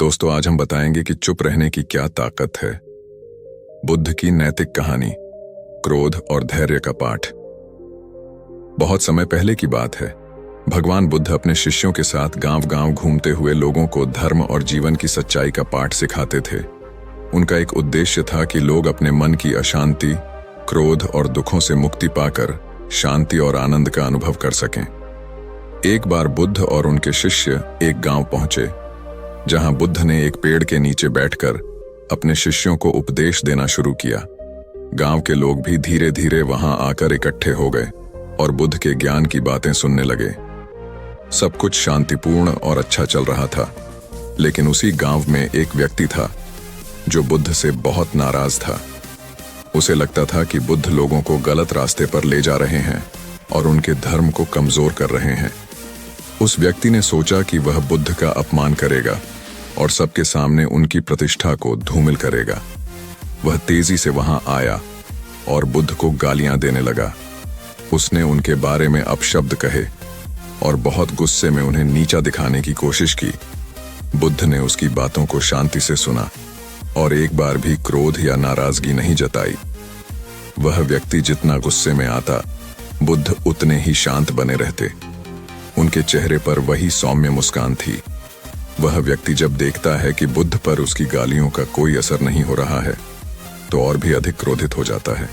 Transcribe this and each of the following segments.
दोस्तों, आज हम बताएंगे कि चुप रहने की क्या ताकत है। बुद्ध की नैतिक कहानी, क्रोध और धैर्य का पाठ। बहुत समय पहले की बात है। भगवान बुद्ध अपने शिष्यों के साथ गांव-गांव घूमते हुए लोगों को धर्म और जीवन की सच्चाई का पाठ सिखाते थे। उनका एक उद्देश्य था कि लोग अपने मन की अशांति, क्रोध और दुखों से मुक्ति पाकर शांति और आनंद का अनुभव कर सकें। एक बार बुद्ध और उनके शिष्य एक गांव पहुंचे, जहां बुद्ध ने एक पेड़ के नीचे बैठकर अपने शिष्यों को उपदेश देना शुरू किया। गांव के लोग भी धीरे धीरे वहां आकर इकट्ठे हो गए और बुद्ध के ज्ञान की बातें सुनने लगे। सब कुछ शांतिपूर्ण और अच्छा चल रहा था, लेकिन उसी गांव में एक व्यक्ति था जो बुद्ध से बहुत नाराज था। उसे लगता था कि बुद्ध लोगों को गलत रास्ते पर ले जा रहे हैं और उनके धर्म को कमजोर कर रहे हैं। उस व्यक्ति ने सोचा कि वह बुद्ध का अपमान करेगा और सबके सामने उनकी प्रतिष्ठा को धूमिल करेगा। वह तेजी से वहां आया और बुद्ध को गालियां देने लगा। उसने उनके बारे में अपशब्द कहे और बहुत गुस्से में उन्हें नीचा दिखाने की कोशिश की। बुद्ध ने उसकी बातों को शांति से सुना और एक बार भी क्रोध या नाराजगी नहीं जताई। वह व्यक्ति जितना गुस्से में आता, बुद्ध उतने ही शांत बने रहते। उनके चेहरे पर वही सौम्य मुस्कान थी। वह व्यक्ति जब देखता है कि बुद्ध पर उसकी गालियों का कोई असर नहीं हो रहा है, तो और भी अधिक क्रोधित हो जाता है।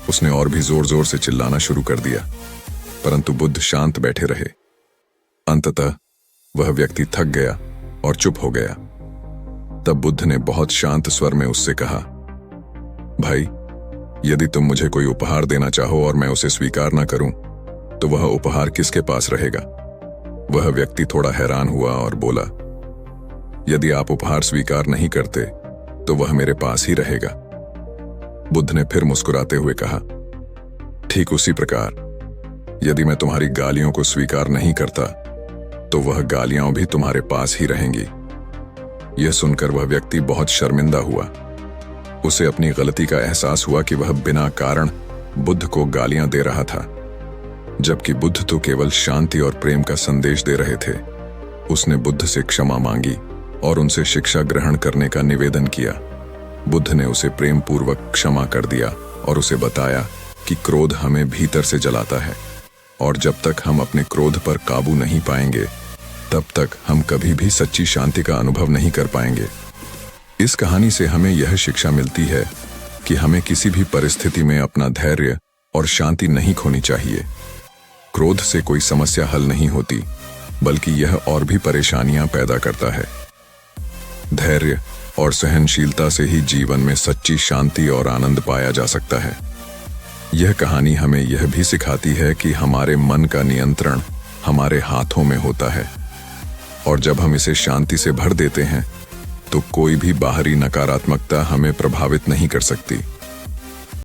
उसने और भी जोर जोर से चिल्लाना शुरू कर दिया, परंतु बुद्ध शांत बैठे रहे। अंततः वह व्यक्ति थक गया और चुप हो गया। तब बुद्ध ने बहुत शांत स्वर में उससे कहा, भाई, यदि तुम मुझे कोई उपहार देना चाहो और मैं उसे स्वीकार न करूं, तो वह उपहार किसके पास रहेगा? वह व्यक्ति थोड़ा हैरान हुआ और बोला, यदि आप उपहार स्वीकार नहीं करते तो वह मेरे पास ही रहेगा। बुद्ध ने फिर मुस्कुराते हुए कहा, ठीक उसी प्रकार यदि मैं तुम्हारी गालियों को स्वीकार नहीं करता तो वह गालियां भी तुम्हारे पास ही रहेंगी। यह सुनकर वह व्यक्ति बहुत शर्मिंदा हुआ। उसे अपनी गलती का एहसास हुआ कि वह बिना कारण बुद्ध को गालियां दे रहा था, जबकि बुद्ध तो केवल शांति और प्रेम का संदेश दे रहे थे। उसने बुद्ध से क्षमा मांगी और उनसे शिक्षा ग्रहण करने का निवेदन किया। बुद्ध ने उसे प्रेम पूर्वक क्षमा कर दिया और उसे बताया कि क्रोध हमें भीतर से जलाता है और जब तक हम अपने क्रोध पर काबू नहीं पाएंगे, तब तक हम कभी भी सच्ची शांति का अनुभव नहीं कर पाएंगे। इस कहानी से हमें यह शिक्षा मिलती है कि हमें किसी भी परिस्थिति में अपना धैर्य और शांति नहीं खोनी चाहिए। क्रोध से कोई समस्या हल नहीं होती, बल्कि यह और भी परेशानियां पैदा करता है। धैर्य और सहनशीलता से ही जीवन में सच्ची शांति और आनंद पाया जा सकता है। यह कहानी हमें यह भी सिखाती है कि हमारे मन का नियंत्रण हमारे हाथों में होता है और जब हम इसे शांति से भर देते हैं, तो कोई भी बाहरी नकारात्मकता हमें प्रभावित नहीं कर सकती।